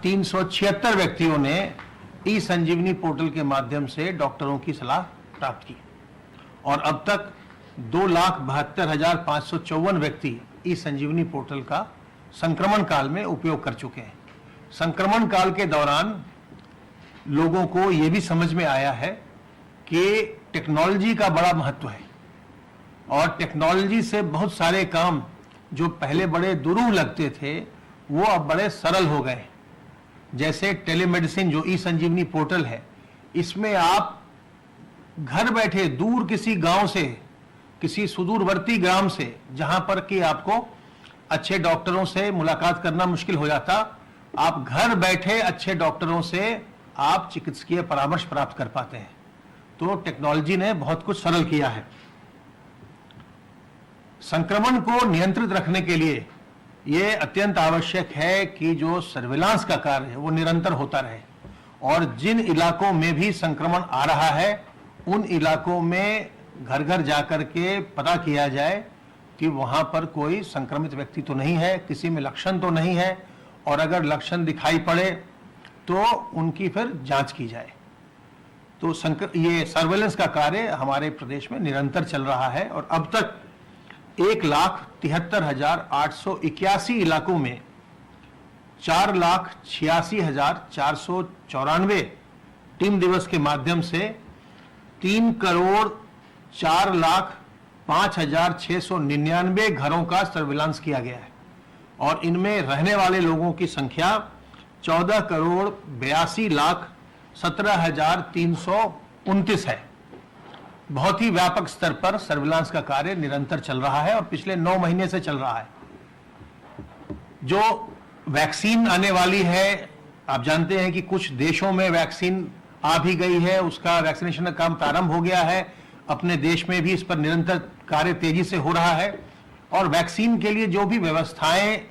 376 व्यक्तियों ने ई संजीवनी पोर्टल के माध्यम से डॉक्टरों की सलाह प्राप्त की और अब तक 2,72,554 व्यक्ति ई संजीवनी पोर्टल का संक्रमण काल में उपयोग कर चुके हैं। संक्रमण काल के दौरान लोगों को यह भी समझ में आया है कि टेक्नोलॉजी का बड़ा महत्व है और टेक्नोलॉजी से बहुत सारे काम जो पहले बड़े दुरूह लगते थे वो अब बड़े सरल हो गए। जैसे टेलीमेडिसिन जो ई संजीवनी पोर्टल है, इसमें आप घर बैठे दूर किसी गांव से, किसी सुदूरवर्ती ग्राम से, जहां पर कि आपको अच्छे डॉक्टरों से मुलाकात करना मुश्किल हो जाता, आप घर बैठे अच्छे डॉक्टरों से आप चिकित्सकीय परामर्श प्राप्त कर पाते हैं। तो टेक्नोलॉजी ने बहुत कुछ सरल किया है। संक्रमण को नियंत्रित रखने के लिए यह अत्यंत आवश्यक है कि जो सर्विलांस का कार्य है वो निरंतर होता रहे और जिन इलाकों में भी संक्रमण आ रहा है उन इलाकों में घर घर जाकर के पता किया जाए कि वहां पर कोई संक्रमित व्यक्ति तो नहीं है, किसी में लक्षण तो नहीं है, और अगर लक्षण दिखाई पड़े तो उनकी फिर जांच की जाए। तो ये सर्वेलेंस का कार्य हमारे प्रदेश में निरंतर चल रहा है और अब तक 1,73,881 इलाकों में 4,86,494 टीम दिवस के माध्यम से 3,04,05,699 घरों का सर्विलांस किया गया है और इनमें रहने वाले लोगों की संख्या 14,82,17,329 है। बहुत ही व्यापक स्तर पर सर्विलांस का कार्य निरंतर चल रहा है और पिछले 9 महीने से चल रहा है। जो वैक्सीन आने वाली है, आप जानते हैं कि कुछ देशों में वैक्सीन आ भी गई है, उसका वैक्सीनेशन का काम प्रारंभ हो गया है। अपने देश में भी इस पर निरंतर कार्य तेजी से हो रहा है और वैक्सीन के लिए जो भी व्यवस्थाएं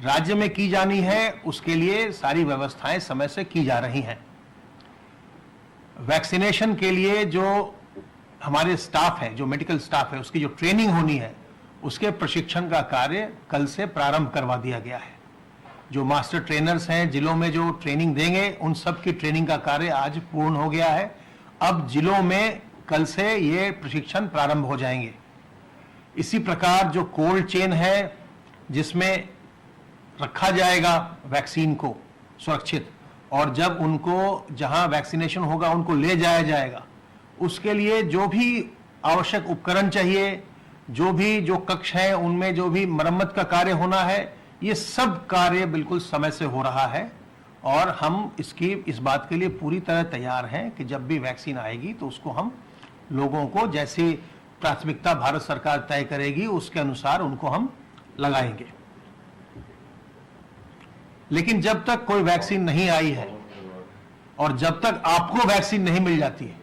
राज्य में की जानी है उसके लिए सारी व्यवस्थाएं समय से की जा रही हैं। वैक्सीनेशन के लिए जो हमारे स्टाफ है, जो मेडिकल स्टाफ है, उसकी जो ट्रेनिंग होनी है उसके प्रशिक्षण का कार्य कल से प्रारंभ करवा दिया गया है। जो मास्टर ट्रेनर्स हैं जिलों में जो ट्रेनिंग देंगे उन सब की ट्रेनिंग का कार्य आज पूर्ण हो गया है। अब जिलों में कल से ये प्रशिक्षण प्रारंभ हो जाएंगे। इसी प्रकार जो कोल्ड चेन है जिसमें रखा जाएगा वैक्सीन को सुरक्षित और जब उनको जहां वैक्सीनेशन होगा उनको ले जाया जाएगा, उसके लिए जो भी आवश्यक उपकरण चाहिए, जो कक्ष हैं उनमें जो भी मरम्मत का कार्य होना है, ये सब कार्य बिल्कुल समय से हो रहा है और हम इस बात के लिए पूरी तरह तैयार हैं कि जब भी वैक्सीन आएगी तो उसको हम लोगों को जैसी प्राथमिकता भारत सरकार तय करेगी उसके अनुसार उनको हम लगाएंगे। लेकिन जब तक कोई वैक्सीन नहीं आई है और जब तक आपको वैक्सीन नहीं मिल जाती है,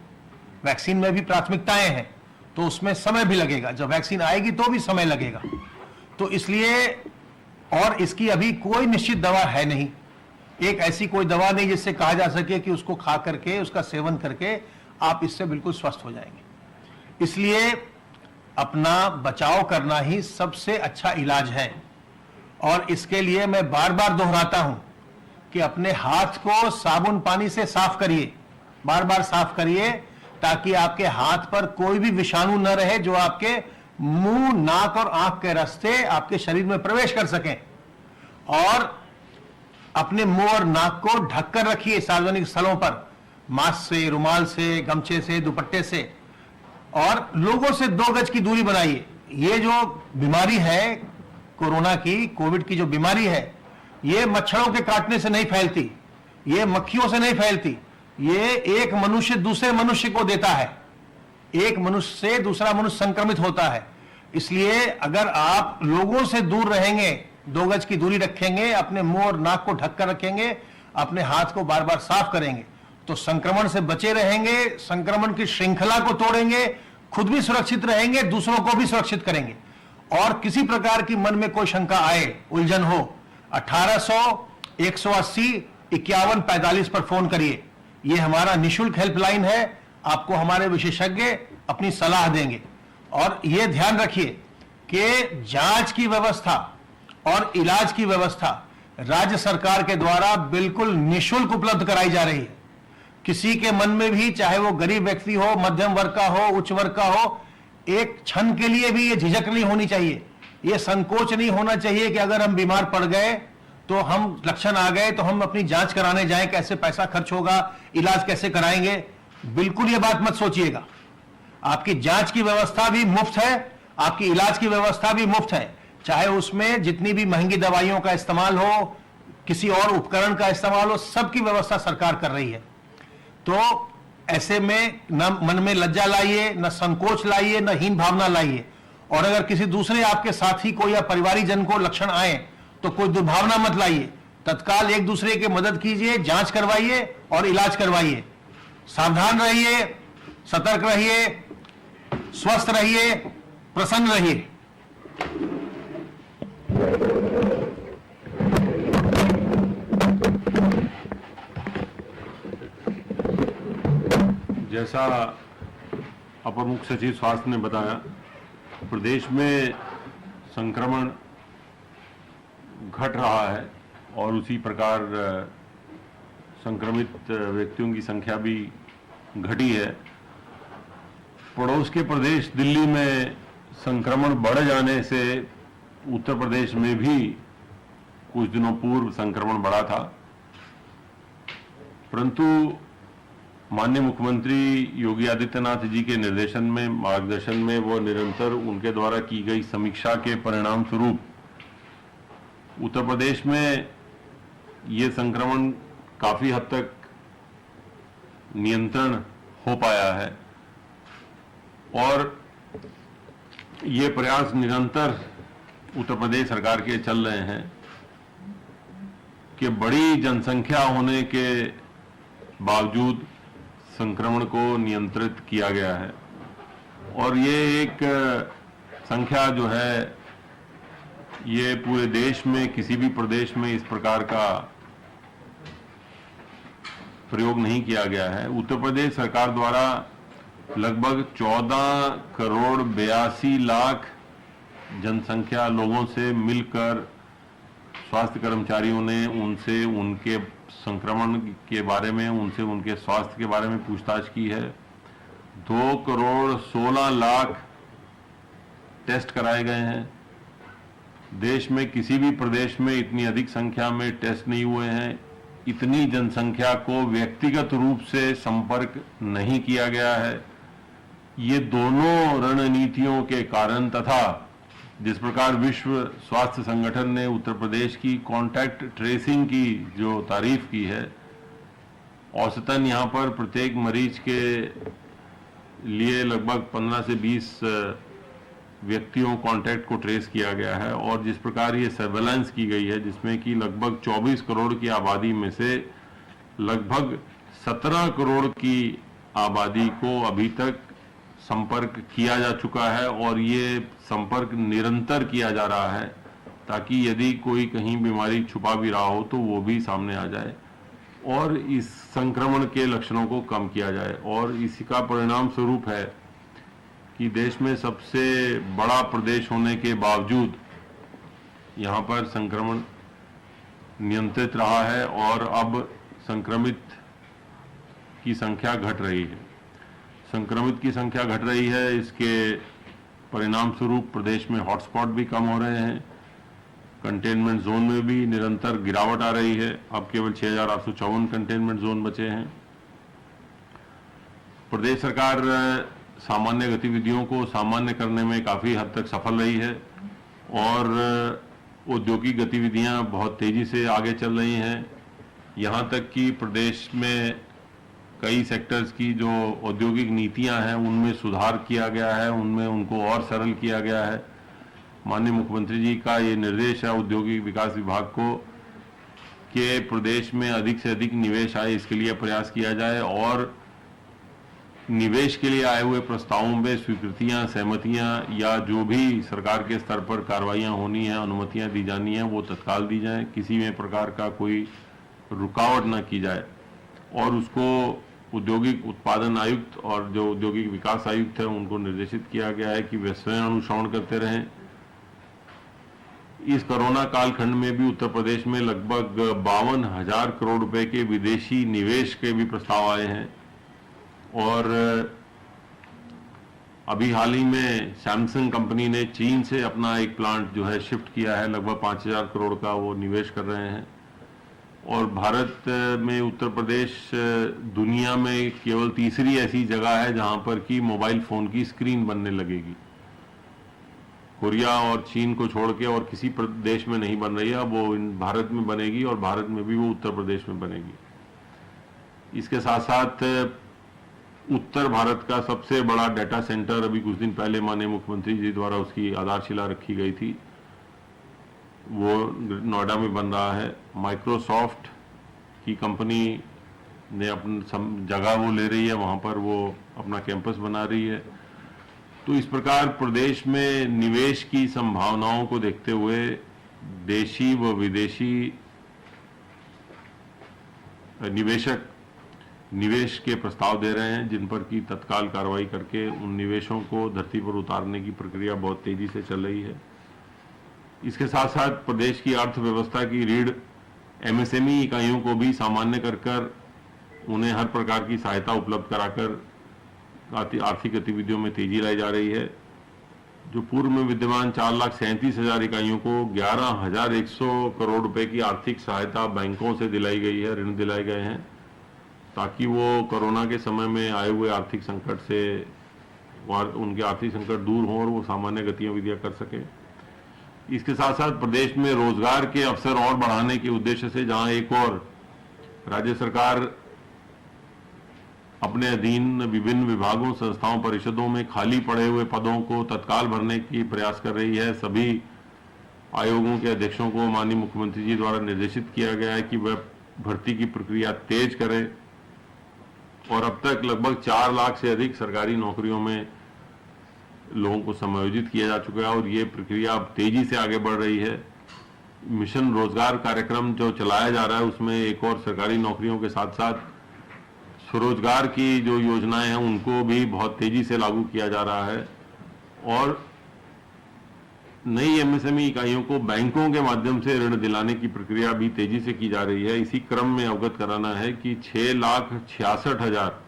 वैक्सीन में भी प्राथमिकताएं हैं तो उसमें समय भी लगेगा, जब वैक्सीन आएगी तो भी समय लगेगा। तो इसलिए, और इसकी अभी कोई निश्चित दवा है नहीं, एक ऐसी कोई दवा नहीं जिससे कहा जा सके कि उसको खा करके, उसका सेवन करके आप इससे बिल्कुल स्वस्थ हो जाएंगे। इसलिए अपना बचाव करना ही सबसे अच्छा इलाज है और इसके लिए मैं बार बार दोहराता हूं कि अपने हाथ को साबुन पानी से साफ करिए, बार बार साफ करिए ताकि आपके हाथ पर कोई भी विषाणु न रहे जो आपके मुंह, नाक और आंख के रास्ते आपके शरीर में प्रवेश कर सकें। और अपने मुंह और नाक को ढककर रखिए सार्वजनिक स्थलों पर, मास्क से, रुमाल से, गमछे से, दुपट्टे से, और लोगों से 2 गज की दूरी बनाइए। ये जो बीमारी है कोरोना की, कोविड की जो बीमारी है, ये मच्छरों के काटने से नहीं फैलती, ये मक्खियों से नहीं फैलती, ये एक मनुष्य दूसरे मनुष्य को देता है, एक मनुष्य से दूसरा मनुष्य संक्रमित होता है। इसलिए अगर आप लोगों से दूर रहेंगे, 2 गज की दूरी रखेंगे, अपने मुंह और नाक को ढककर रखेंगे, अपने हाथ को बार बार साफ करेंगे तो संक्रमण से बचे रहेंगे, संक्रमण की श्रृंखला को तोड़ेंगे, खुद भी सुरक्षित रहेंगे, दूसरों को भी सुरक्षित करेंगे। और किसी प्रकार की मन में कोई शंका आए, उलझन हो, 1800 180 51 45 पर फोन करिए। यह हमारा निःशुल्क हेल्पलाइन है, आपको हमारे विशेषज्ञ अपनी सलाह देंगे। और यह ध्यान रखिए कि जांच की व्यवस्था और इलाज की व्यवस्था राज्य सरकार के द्वारा बिल्कुल निःशुल्क उपलब्ध कराई जा रही है। किसी के मन में भी, चाहे वो गरीब व्यक्ति हो, मध्यम वर्ग का हो, उच्च वर्ग का हो, एक क्षण के लिए भी ये झिझक नहीं होनी चाहिए, ये संकोच नहीं होना चाहिए कि अगर हम बीमार पड़ गए तो हम लक्षण आ गए तो हम अपनी जांच कराने जाएं, कैसे पैसा खर्च होगा, इलाज कैसे कराएंगे। बिल्कुल ये बात मत सोचिएगा। आपकी जांच की व्यवस्था भी मुफ्त है, आपकी इलाज की व्यवस्था भी मुफ्त है, चाहे उसमें जितनी भी महंगी दवाइयों का इस्तेमाल हो, किसी और उपकरण का इस्तेमाल हो, सबकी व्यवस्था सरकार कर रही है। तो ऐसे में न मन में लज्जा लाइए, न संकोच लाइए, न हीन भावना लाइए। और अगर किसी दूसरे आपके साथी को या परिवारीजन को लक्षण आए तो कोई दुर्भावना मत लाइए, तत्काल एक दूसरे की मदद कीजिए, जांच करवाइए और इलाज करवाइए। सावधान रहिए, सतर्क रहिए, स्वस्थ रहिए, प्रसन्न रहिए। जैसा अपर मुख्य सचिव स्वास्थ्य ने बताया, प्रदेश में संक्रमण घट रहा है और उसी प्रकार संक्रमित व्यक्तियों की संख्या भी घटी है। पड़ोस के प्रदेश दिल्ली में संक्रमण बढ़ जाने से उत्तर प्रदेश में भी कुछ दिनों पूर्व संक्रमण बढ़ा था, परंतु माननीय मुख्यमंत्री योगी आदित्यनाथ जी के निर्देशन में, मार्गदर्शन में, वो निरंतर उनके द्वारा की गई समीक्षा के परिणाम स्वरूप उत्तर प्रदेश में ये संक्रमण काफी हद तक नियंत्रण हो पाया है। और ये प्रयास निरंतर उत्तर प्रदेश सरकार के चल रहे हैं कि बड़ी जनसंख्या होने के बावजूद संक्रमण को नियंत्रित किया गया है। और ये एक संख्या जो है, ये पूरे देश में किसी भी प्रदेश में इस प्रकार का प्रयोग नहीं किया गया है। उत्तर प्रदेश सरकार द्वारा लगभग 14 करोड़ 82 लाख जनसंख्या लोगों से मिलकर स्वास्थ्य कर्मचारियों ने उनसे उनके संक्रमण के बारे में, उनसे उनके स्वास्थ्य के बारे में पूछताछ की है। 2 करोड़ 16 लाख टेस्ट कराए गए हैं। देश में किसी भी प्रदेश में इतनी अधिक संख्या में टेस्ट नहीं हुए हैं। इतनी जनसंख्या को व्यक्तिगत रूप से संपर्क नहीं किया गया है। ये दोनों रणनीतियों के कारण तथा जिस प्रकार विश्व स्वास्थ्य संगठन ने उत्तर प्रदेश की कॉन्टैक्ट ट्रेसिंग की जो तारीफ की है, औसतन यहाँ पर प्रत्येक मरीज के लिए लगभग 15 से 20 व्यक्तियों कॉन्टैक्ट को ट्रेस किया गया है। और जिस प्रकार ये सर्वेलेंस की गई है, जिसमें कि लगभग 24 करोड़ की आबादी में से लगभग 17 करोड़ की आबादी को अभी तक संपर्क किया जा चुका है और ये संपर्क निरंतर किया जा रहा है ताकि यदि कोई कहीं बीमारी छुपा भी रहा हो तो वो भी सामने आ जाए और इस संक्रमण के लक्षणों को कम किया जाए। और इसी का परिणाम स्वरूप है कि देश में सबसे बड़ा प्रदेश होने के बावजूद यहाँ पर संक्रमण नियंत्रित रहा है और अब संक्रमित की संख्या घट रही है। संक्रमित की संख्या घट रही है, इसके परिणाम स्वरूप प्रदेश में हॉटस्पॉट भी कम हो रहे हैं। कंटेनमेंट जोन में भी निरंतर गिरावट आ रही है। अब केवल 6,854 कंटेनमेंट जोन बचे हैं। प्रदेश सरकार सामान्य गतिविधियों को सामान्य करने में काफ़ी हद तक सफल रही है और औद्योगिक गतिविधियां बहुत तेज़ी से आगे चल रही हैं। यहाँ तक कि प्रदेश में कई सेक्टर्स की जो औद्योगिक नीतियां हैं उनमें सुधार किया गया है, उनमें उनको और सरल किया गया है। माननीय मुख्यमंत्री जी का ये निर्देश है औद्योगिक विकास विभाग को कि प्रदेश में अधिक से अधिक निवेश आए, इसके लिए प्रयास किया जाए और निवेश के लिए आए हुए प्रस्तावों में स्वीकृतियां, सहमतियां या जो भी सरकार के स्तर पर कार्रवाइयां होनी है, अनुमतियां दी जानी है, वो तत्काल दी जाएं। किसी भी प्रकार का कोई रुकावट न की जाए और उसको औद्योगिक उत्पादन आयुक्त और जो औद्योगिक विकास आयुक्त है उनको निर्देशित किया गया है कि वे स्वयं अनुश्रवण करते रहें। इस कोरोना कालखंड में भी उत्तर प्रदेश में लगभग 52,000 करोड़ रुपए के विदेशी निवेश के भी प्रस्ताव आए हैं। और अभी हाल ही में सैमसंग कंपनी ने चीन से अपना एक प्लांट जो है शिफ्ट किया है, लगभग 5,000 करोड़ का वो निवेश कर रहे हैं। और भारत में उत्तर प्रदेश दुनिया में केवल तीसरी ऐसी जगह है जहां पर कि मोबाइल फोन की स्क्रीन बनने लगेगी। कोरिया और चीन को छोड़ के और किसी देश में नहीं बन रही है, अब वो भारत में बनेगी और भारत में भी वो उत्तर प्रदेश में बनेगी। इसके साथ साथ उत्तर भारत का सबसे बड़ा डाटा सेंटर अभी कुछ दिन पहले माननीय मुख्यमंत्री जी द्वारा उसकी आधारशिला रखी गई थी, वो नोएडा में बन रहा है। माइक्रोसॉफ्ट की कंपनी ने अपनी जगह वो ले रही है, वहां पर वो अपना कैंपस बना रही है। तो इस प्रकार प्रदेश में निवेश की संभावनाओं को देखते हुए देशी व विदेशी निवेशक निवेश के प्रस्ताव दे रहे हैं, जिन पर की तत्काल कार्रवाई करके उन निवेशों को धरती पर उतारने की प्रक्रिया बहुत तेजी से चल रही है। इसके साथ साथ प्रदेश की अर्थव्यवस्था की रीढ़ एमएसएमई इकाइयों को भी सामान्य कर उन्हें हर प्रकार की सहायता उपलब्ध कराकर आर्थिक गतिविधियों में तेजी लाई जा रही है। जो पूर्व में विद्यमान 4,37,000 इकाइयों को 11,100 करोड़ रुपए की आर्थिक सहायता बैंकों से दिलाई गई है, ऋण दिलाए गए हैं, ताकि वो कोरोना के समय में आए हुए आर्थिक संकट से उनके आर्थिक संकट दूर हों और वो सामान्य गतिविधियां कर सके। इसके साथ साथ प्रदेश में रोजगार के अवसर और बढ़ाने के उद्देश्य से जहां एक और राज्य सरकार अपने अधीन विभिन्न विभागों, संस्थाओं, परिषदों में खाली पड़े हुए पदों को तत्काल भरने की प्रयास कर रही है। सभी आयोगों के अध्यक्षों को माननीय मुख्यमंत्री जी द्वारा निर्देशित किया गया है कि वह भर्ती की प्रक्रिया तेज करें। और अब तक लगभग 4 लाख से अधिक सरकारी नौकरियों में लोगों को समायोजित किया जा चुका है और ये प्रक्रिया अब तेजी से आगे बढ़ रही है। मिशन रोजगार कार्यक्रम जो चलाया जा रहा है उसमें एक और सरकारी नौकरियों के साथ साथ स्वरोजगार की जो योजनाएं हैं उनको भी बहुत तेजी से लागू किया जा रहा है। और नई एमएसएमई इकाइयों को बैंकों के माध्यम से ऋण दिलाने की प्रक्रिया भी तेजी से की जा रही है। इसी क्रम में अवगत कराना है कि 6,66,000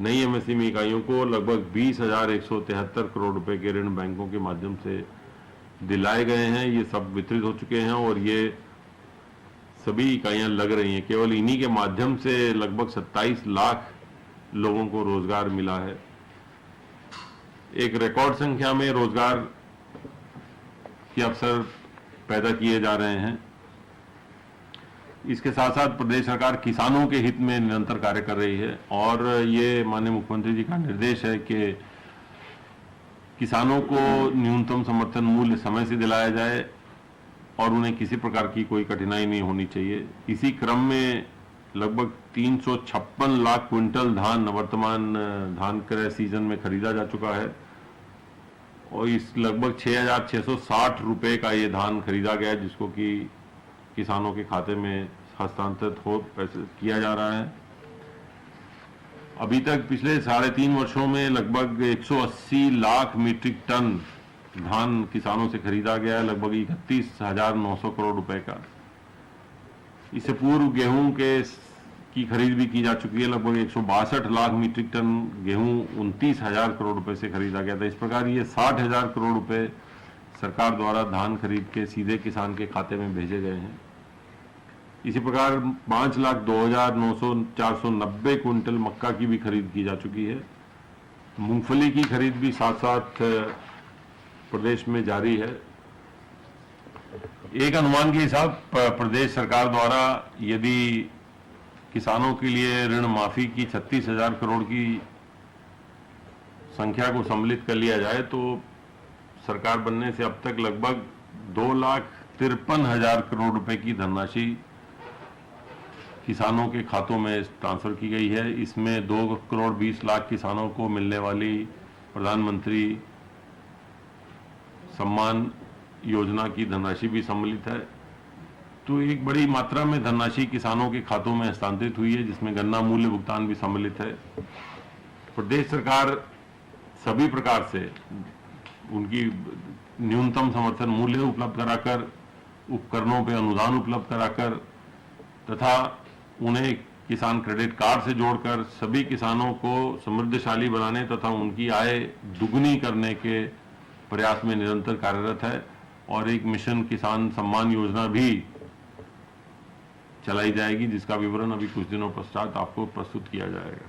नई एमएसएमई इकाइयों को लगभग 20,173 करोड़ रुपए के ऋण बैंकों के माध्यम से दिलाए गए हैं। ये सब वितरित हो चुके हैं और ये सभी इकाइयां लग रही हैं। केवल इन्हीं के माध्यम से लगभग 27 लाख लोगों को रोजगार मिला है। एक रिकॉर्ड संख्या में रोजगार के अवसर पैदा किए जा रहे हैं। इसके साथ साथ प्रदेश सरकार किसानों के हित में निरंतर कार्य कर रही है और ये माननीय मुख्यमंत्री जी का निर्देश है कि किसानों को न्यूनतम समर्थन मूल्य समय से दिलाया जाए और उन्हें किसी प्रकार की कोई कठिनाई नहीं होनी चाहिए। इसी क्रम में लगभग 356 लाख क्विंटल धान वर्तमान धान क्रय सीजन में खरीदा जा चुका है और इस लगभग 6,660 रुपए का ये धान खरीदा गया है, जिसको कि किसानों के खाते में हस्तांतरित हो पैसे किया जा रहा है। अभी तक पिछले 3.5 वर्षों में लगभग 180 लाख मीट्रिक टन धान किसानों से खरीदा गया है, लगभग 31,900 करोड़ रुपए का। इससे पूर्व गेहूं की खरीद भी की जा चुकी है, लगभग 162 लाख मीट्रिक टन गेहूं 29,000 करोड़ रुपए से खरीदा गया था। इस प्रकार ये 60,000 करोड़ रुपए सरकार द्वारा धान खरीद के सीधे किसान के खाते में भेजे गए हैं। इसी प्रकार 5,02,490 क्विंटल मक्का की भी खरीद की जा चुकी है। मूंगफली की खरीद भी साथ साथ प्रदेश में जारी है। एक अनुमान के हिसाब प्रदेश सरकार द्वारा यदि किसानों के लिए ऋण माफी की 36,000 करोड़ की संख्या को सम्मिलित कर लिया जाए तो सरकार बनने से अब तक लगभग 2,53,000 करोड़ रुपए की धनराशि किसानों के खातों में ट्रांसफर की गई है। इसमें 2,20,00,000 किसानों को मिलने वाली प्रधानमंत्री सम्मान योजना की धनराशि भी सम्मिलित है। तो एक बड़ी मात्रा में धनराशि किसानों के खातों में हस्तांतरित हुई है, जिसमें गन्ना मूल्य भुगतान भी सम्मिलित है। प्रदेश सरकार सभी प्रकार से उनकी न्यूनतम समर्थन मूल्य उपलब्ध कराकर, उपकरणों पे अनुदान उपलब्ध कराकर तथा उन्हें किसान क्रेडिट कार्ड से जोड़कर सभी किसानों को समृद्धशाली बनाने तथा उनकी आय दुगनी करने के प्रयास में निरंतर कार्यरत है। और एक मिशन किसान सम्मान योजना भी चलाई जाएगी, जिसका विवरण अभी कुछ दिनों पश्चात आपको प्रस्तुत किया जाएगा।